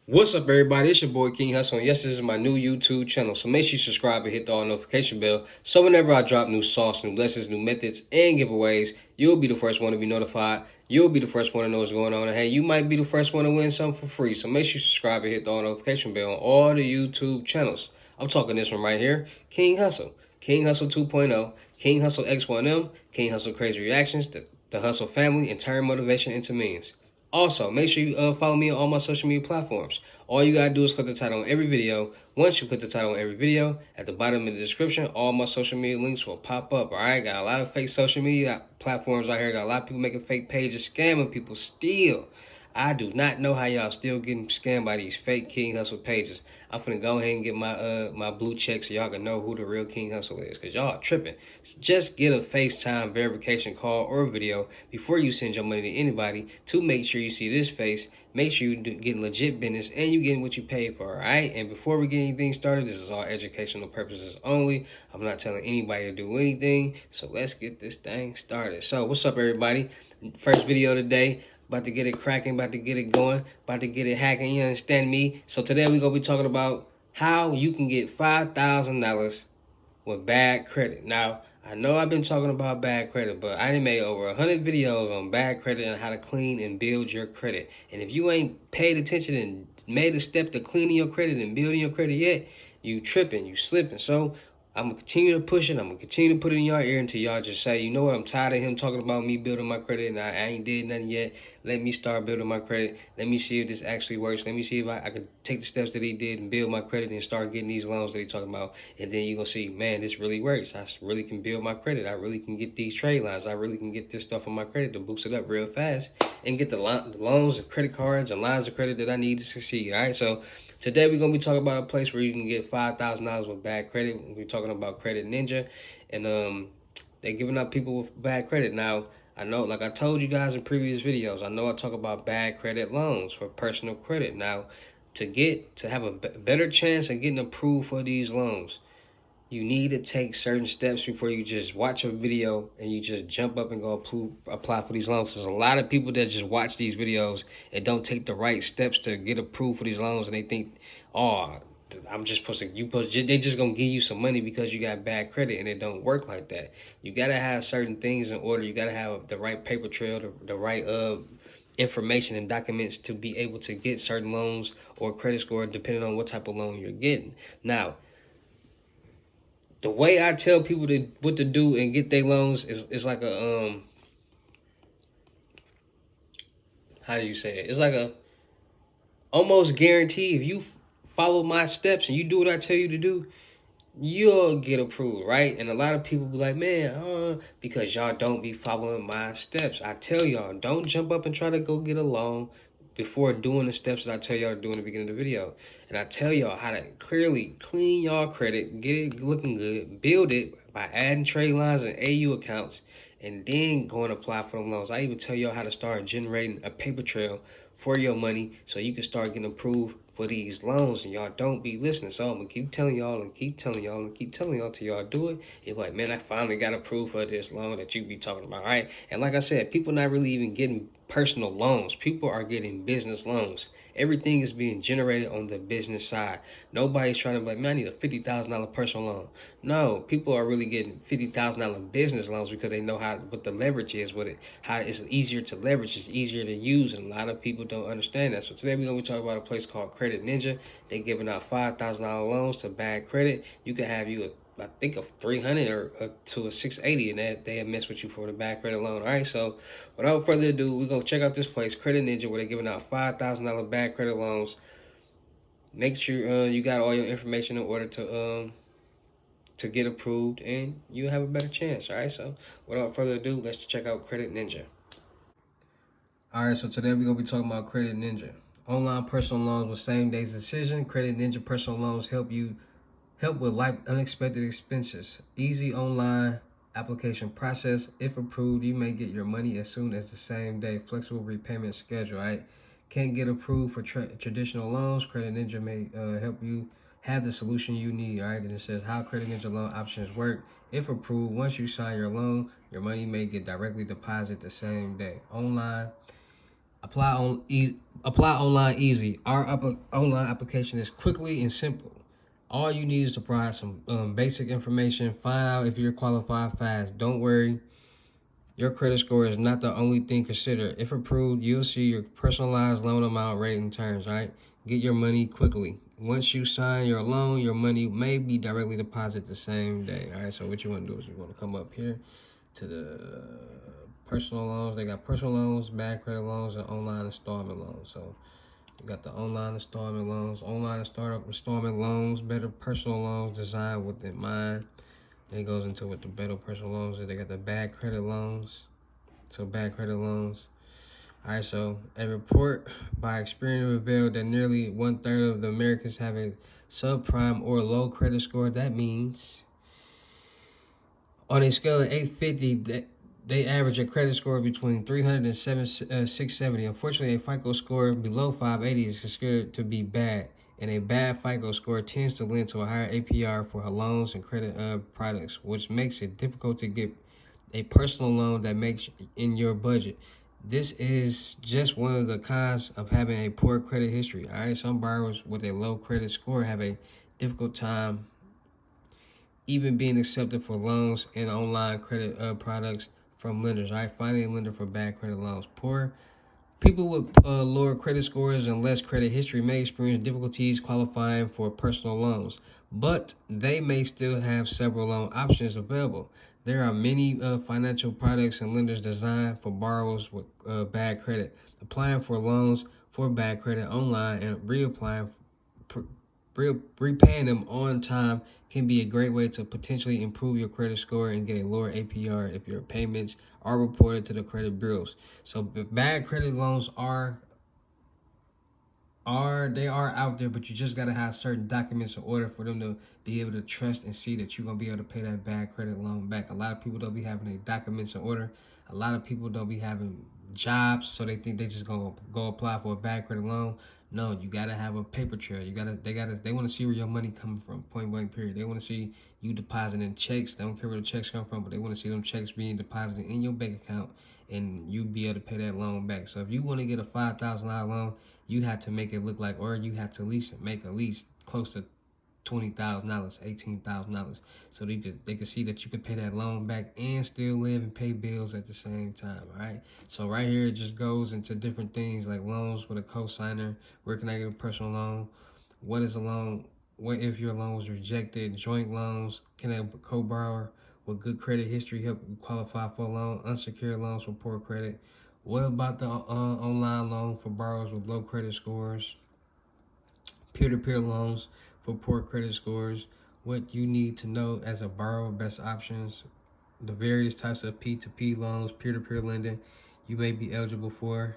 What's up, everybody? It's your boy King Hussle, and yes, this is my new YouTube channel. So make sure you subscribe and hit the all notification bell. So whenever I drop new sauce, new lessons, new methods, and giveaways, you'll be the first one to be notified. You'll be the first one to know what's going on. And hey, you might be the first one to win something for free. So make sure you subscribe and hit the all notification bell on all the YouTube channels. I'm talking this one right here, King Hussle. King Hussle 2.0, King Hussle X1M, King Hussle Crazy Reactions, the Hussle family, and turn motivation into means. Also, make sure you follow me on all my social media platforms. All you gotta do is click the title on every video. Once you click the title on every video, at the bottom of the description, all my social media links will pop up. Alright, got a lot of fake social media platforms out here. Got a lot of people making fake pages, scamming people still. I do not know how y'all still getting scammed by these fake King Hustle pages. I'm finna go ahead and get my blue check so y'all can know who the real King Hustle is, cause y'all tripping. Just get a FaceTime verification call or video before you send your money to anybody to make sure you see this face. Make sure you get legit business and you getting what you paid for, alright? And before we get anything started, this is all educational purposes only. I'm not telling anybody to do anything. So let's get this thing started. So what's up, everybody? First video today. About to get it cracking, about to get it going, about to get it hacking, you understand me? So today we're going to be talking about how you can get $5,000 with bad credit. Now, I know I've been talking about bad credit, but I done made over 100 videos on bad credit and how to clean and build your credit. And if you ain't paid attention and made a step to cleaning your credit and building your credit yet, you tripping, you slipping. So I'm going to continue to push it. I'm going to continue to put it in your ear until y'all just say, you know what, I'm tired of him talking about me building my credit and I ain't did nothing yet. Let me start building my credit. Let me see if this actually works. Let me see if I can take the steps that he did and build my credit and start getting these loans that he talking about. And then you're going to see, man, this really works. I really can build my credit. I really can get these trade lines. I really can get this stuff on my credit to boost it up real fast and get the loans and credit cards and lines of credit that I need to succeed. All right, so today we're going to be talking about a place where you can get $5,000 with bad credit. We're talking about Credit Ninja, and they're giving out people with bad credit. Now, I know, like I told you guys in previous videos, I know I talk about bad credit loans for personal credit. Now, to have a better chance of getting approved for these loans, you need to take certain steps before you just watch a video and you just jump up and go apply for these loans. There's a lot of people that just watch these videos and don't take the right steps to get approved for these loans, and they think, oh, I'm just supposed to, they just gonna give you some money because you got bad credit, and it don't work like that. You gotta have certain things in order. You gotta have the right paper trail, the right information and documents to be able to get certain loans or credit score, depending on what type of loan you're getting. Now, the way I tell people what to do and get their loans is like a how do you say it? It's like a almost guarantee. If you follow my steps and you do what I tell you to do, you'll get approved, right? And a lot of people be like, man, because y'all don't be following my steps. I tell y'all, don't jump up and try to go get a loan before doing the steps that I tell y'all to do in the beginning of the video. And I tell y'all how to clearly clean y'all credit, get it looking good, build it by adding trade lines and AU accounts, and then go and apply for them loans. I even tell y'all how to start generating a paper trail for your money so you can start getting approved for these loans, and y'all don't be listening. So I'm gonna keep telling y'all and keep telling y'all and keep telling y'all till y'all do it. You're like, man, I finally got approved for this loan that you be talking about, right? And like I said, people not really even getting personal loans. People are getting business loans. Everything is being generated on the business side. Nobody's trying to be like, man, I need a $50,000 personal loan. No, people are really getting $50,000 business loans because they know what the leverage is with it. How it's easier to leverage, it's easier to use, and a lot of people don't understand that. So today we're gonna be talking about a place called Credit Ninja. They're giving out $5,000 loans to bad credit. You can have I think of 300 or to a 680, and they mess with you for the bad credit loan. All right, so without further ado, we're gonna check out this place, Credit Ninja, where they're giving out $5,000 bad credit loans. Make sure you got all your information in order to get approved, and you have a better chance. All right, so without further ado, let's check out Credit Ninja. All right, so today we're gonna be talking about Credit Ninja. Online personal loans with same day decision. Credit Ninja personal loans help with life unexpected expenses. Easy online application process. If approved, you may get your money as soon as the same day. Flexible repayment schedule, right? Can't get approved for traditional loans. Credit Ninja may help you have the solution you need, right? And it says how Credit Ninja loan options work. If approved, once you sign your loan, your money may get directly deposited the same day. Online Apply online easy. Our online application is quickly and simple. All you need is to provide some basic information. Find out if you're qualified fast. Don't worry. Your credit score is not the only thing considered. If approved, you'll see your personalized loan amount, rate, and terms, right? Get your money quickly. Once you sign your loan, your money may be directly deposited the same day, all right? So what you want to do is you want to come up here to the personal loans. They got personal loans, bad credit loans, and online installment loans. So you got the online installment loans, online and startup installment loans, better personal loans designed with in mind. It goes into what the better personal loans is. They got the bad credit loans. So bad credit loans. Alright, so a report by Experian revealed that nearly 1/3 of the Americans have a subprime or low credit score. That means on a scale of 850, they average a credit score between 300 and 670. Unfortunately, a FICO score below 580 is considered to be bad, and a bad FICO score tends to lend to a higher APR for loans and credit products, which makes it difficult to get a personal loan that makes in your budget. This is just one of the cons of having a poor credit history. All right, some borrowers with a low credit score have a difficult time even being accepted for loans and online credit products from lenders. All right, finding a lender for bad credit loans. Poor people with lower credit scores and less credit history may experience difficulties qualifying for personal loans, but they may still have several loan options available. There are many financial products and lenders designed for borrowers with bad credit. Applying for loans for bad credit online and repaying them on time can be a great way to potentially improve your credit score and get a lower APR if your payments are reported to the credit bureaus. So bad credit loans are out there, but you just gotta have certain documents in order for them to be able to trust and see that you're gonna be able to pay that bad credit loan back. A lot of people don't be having their documents in order. A lot of people don't be having jobs, so they think they just gonna go apply for a bad credit loan. No, you gotta have a paper trail. They want to see where your money coming from. Point blank. Period. They want to see you depositing checks. They don't care where the checks come from, but they want to see them checks being deposited in your bank account, and you be able to pay that loan back. So if you want to get a $5,000 loan, you have to make it look like, or you have to make at least close to $20,000, $18,000, so they could see that you can pay that loan back and still live and pay bills at the same time. All right. So right here it just goes into different things like loans with a co-signer. Where can I get a personal loan? What is a loan? What if your loan was rejected? Joint loans. Can a co-borrower with good credit history help you qualify for a loan? Unsecured loans for poor credit. What about the online loan for borrowers with low credit scores? Peer-to-peer loans for poor credit scores. What you need to know as a borrower, best options, the various types of P2P loans, peer-to-peer lending you may be eligible for.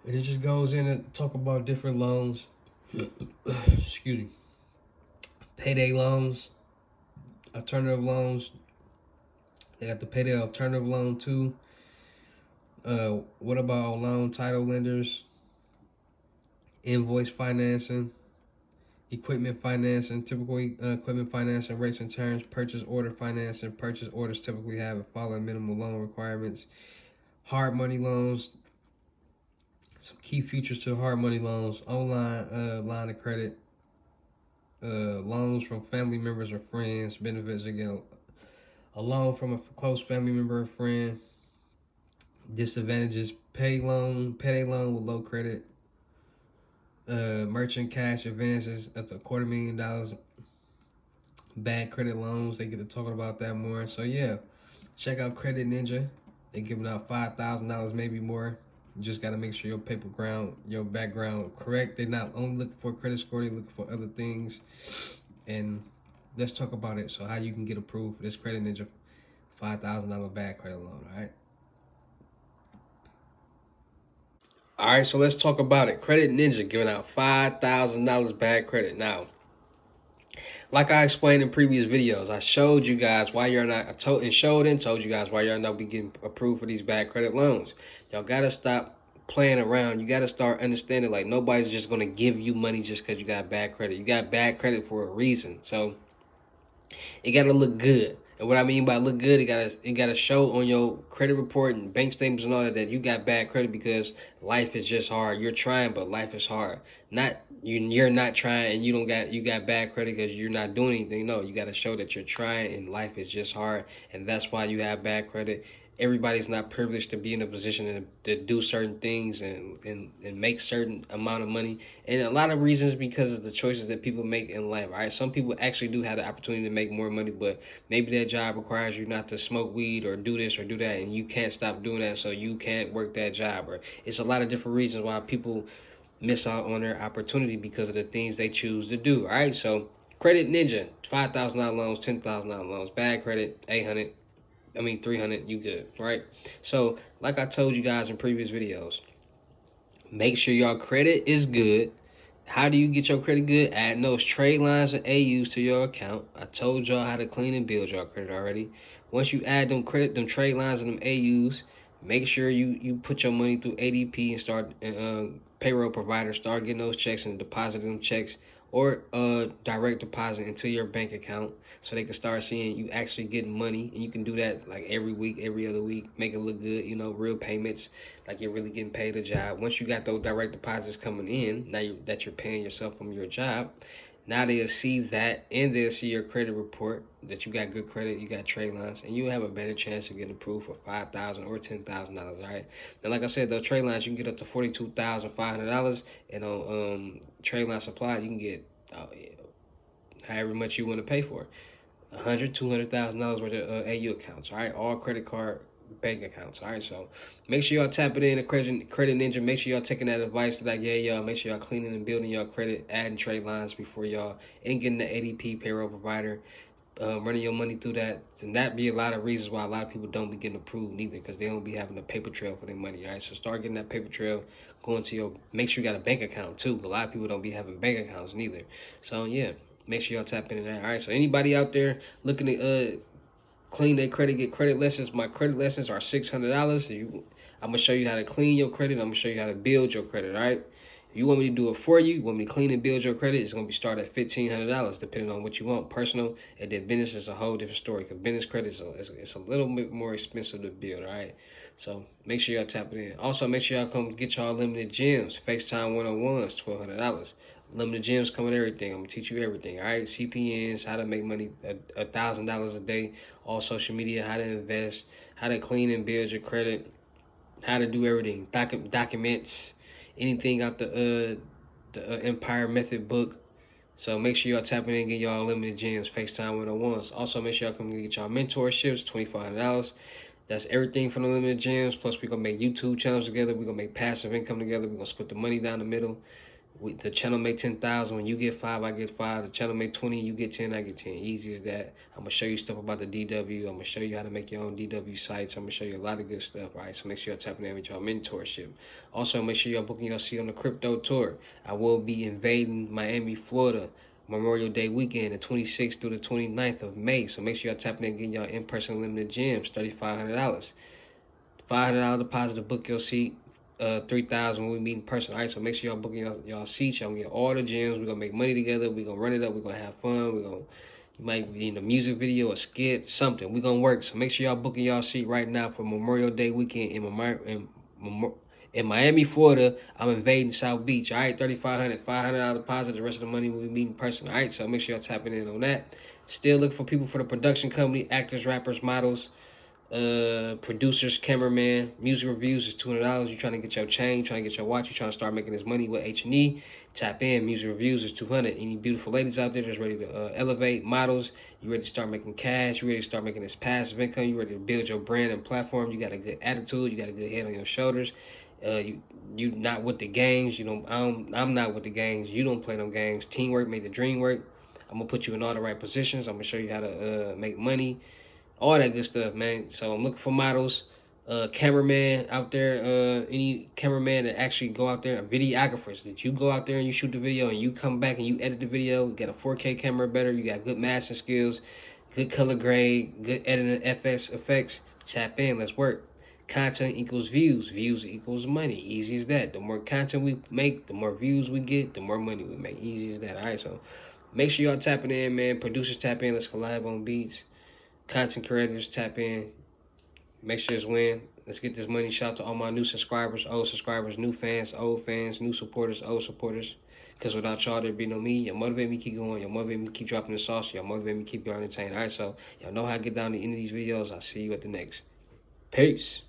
And it just goes in and talk about different loans. Excuse me. Payday loans, alternative loans. They got the payday alternative loan too. What about loan title lenders? Invoice financing, equipment financing, typical equipment financing rates and terms, purchase order financing. Purchase orders typically have and follow minimum loan requirements. Hard money loans, some key features to hard money loans: online line of credit, loans from family members or friends, benefits again, a loan from a close family member or friend. Disadvantages: payday loan with low credit. Merchant cash advances up to $250,000. Bad credit loans, they get to talking about that more. So yeah, check out Credit Ninja. They giving out $5,000, maybe more. You just got to make sure your background correct. They're not only looking for a credit score, they're looking for other things. And let's talk about it. So how you can get approved for this Credit Ninja $5,000 bad credit loan. All right. All right, so let's talk about it. Credit Ninja giving out $5,000 bad credit. Now, like I explained in previous videos, I showed you guys why you're not, I told you guys why you're not be getting approved for these bad credit loans. Y'all gotta stop playing around. You gotta start understanding like nobody's just gonna give you money just because you got bad credit. You got bad credit for a reason. So it gotta look good. And what I mean by look good, it gotta show on your credit report and bank statements and all that you got bad credit because life is just hard. You're trying, but life is hard. Not you're not trying and you got bad credit because you're not doing anything. No, you gotta show that you're trying and life is just hard, and that's why you have bad credit. Everybody's not privileged to be in a position to do certain things and make certain amount of money, and a lot of reasons because of the choices that people make in life. Right, some people actually do have the opportunity to make more money, but maybe that job requires you not to smoke weed or do this or do that, and you can't stop doing that, so you can't work that job. Or it's a lot of different reasons why people miss out on their opportunity because of the things they choose to do. All right, so credit ninja, $5,000 loans, $10,000 loans, bad credit, 300, you good, right? So, like I told you guys in previous videos, make sure your credit is good. How do you get your credit good? Add those trade lines and AUs to your account. I told y'all how to clean and build your credit already. Once you add them trade lines and them AUs, make sure you put your money through ADP and start payroll provider. Start getting those checks and depositing them checks or direct deposit into your bank account so they can start seeing you actually getting money. And you can do that like every week, every other week, make it look good, real payments, like you're really getting paid a job. Once you got those direct deposits coming in, that you're paying yourself from your job, now they'll see that and they'll see your credit report that you got good credit, you got trade lines, and you have a better chance of getting approved for $5,000 or $10,000. All right. Now, like I said, those trade lines you can get up to $42,500, and on trade line supply you can get however much you want to pay for it. $100,000, $200,000 worth of AU accounts. All right, all credit card bank accounts. All right, so make sure y'all tap it in a credit ninja. Make sure y'all taking that advice that I gave y'all. Make sure y'all cleaning and building y'all credit, adding trade lines before y'all, and getting the ADP payroll provider, running your money through that. And that be a lot of reasons why a lot of people don't be getting approved neither, because they don't be having a paper trail for their money. All right, so start getting that paper trail, going to your, make sure you got a bank account too. A lot of people don't be having bank accounts neither. So yeah, make sure y'all tap into that. All right, so anybody out there looking to clean their credit, get credit lessons, my credit lessons are $600. I'm gonna show you how to clean your credit. I'm gonna show you how to build your credit. All right. If you want me to do it for you, want me to clean and build your credit, it's gonna be start at $1,500, depending on what you want. Personal, and then business is a whole different story. Because business credit is a little bit more expensive to build. All right. So make sure y'all tap it in. Also, make sure y'all come get y'all limited gems. FaceTime 101s, $1,200. Limited gems come with everything. I'm gonna teach you everything. All right, CPNs, how to make money, $1,000 a day, all social media, how to invest, how to clean and build your credit, how to do everything, documents, anything out the Empire Method book. So make sure y'all tapping in and get y'all limited gems, FaceTime 101s. Also make sure y'all come get y'all mentorships, $2,500. That's everything from the limited gems. Plus we're gonna make YouTube channels together. We're gonna make passive income together. We're gonna split the money down the middle. The channel make 10,000. When you get 5, I get 5. The channel make 20, you get 10, I get 10. Easy as that. I'm gonna show you stuff about the DW. I'm gonna show you how to make your own DW sites. I'm gonna show you a lot of good stuff. All right, so make sure you're tapping in with your mentorship. Also, make sure you're booking your seat on the crypto tour. I will be invading Miami, Florida, Memorial Day weekend, the 26th through the 29th of May. So make sure y'all tapping in and getting y'all in-person limited gems, $3,500. $500 deposit to book your seat. 3,000 when we meet in person. All right, so make sure y'all booking y'all seats. Y'all get all the gyms. We're gonna make money together. We're gonna run it up. We're gonna have fun. You might be in a music video, a skit, something. We're gonna work. So make sure y'all booking y'all seat right now for Memorial Day weekend in Miami, Florida. I'm invading South Beach. All right, $3,500 deposit. The rest of the money will be meeting in person. All right, so make sure y'all tapping in on that. Still looking for people for the production company, actors, rappers, models, producers, cameraman. Music reviews is $200. You're trying to get your chain, trying to get your watch, you're trying to start making this money with H&E, tap in. Music reviews is $200. Any beautiful ladies out there that's ready to elevate, models, you ready to start making cash, you ready to start making this passive income, you ready to build your brand and platform, you got a good attitude, you got a good head on your shoulders, you not with the games, I'm not with the games, you don't play them games. Teamwork make the dream work. I'm gonna put you in all the right positions. I'm gonna show you how to make money, all that good stuff, man. So I'm looking for models, cameraman out there, any cameraman that actually go out there, videographers that you go out there and you shoot the video and you come back and you edit the video, get a 4K camera better, you got good mastering skills, good color grade, good editing effects, tap in, let's work. Content equals views, views equals money, easy as that. The more content we make, the more views we get, the more money we make, easy as that. All right, so make sure y'all tapping in, man. Producers tap in, let's collab on beats. content creators, tap in. Make sure it's win. Let's get this money. Shout out to all my new subscribers, old subscribers, new fans, old fans, new supporters, old supporters. Because without y'all, there'd be no me. Y'all motivate me to keep going. Y'all motivate me to keep dropping the sauce. Y'all motivate me to keep y'all entertained. All right, so y'all know how I get down to the end of these videos. I'll see you at the next. Peace.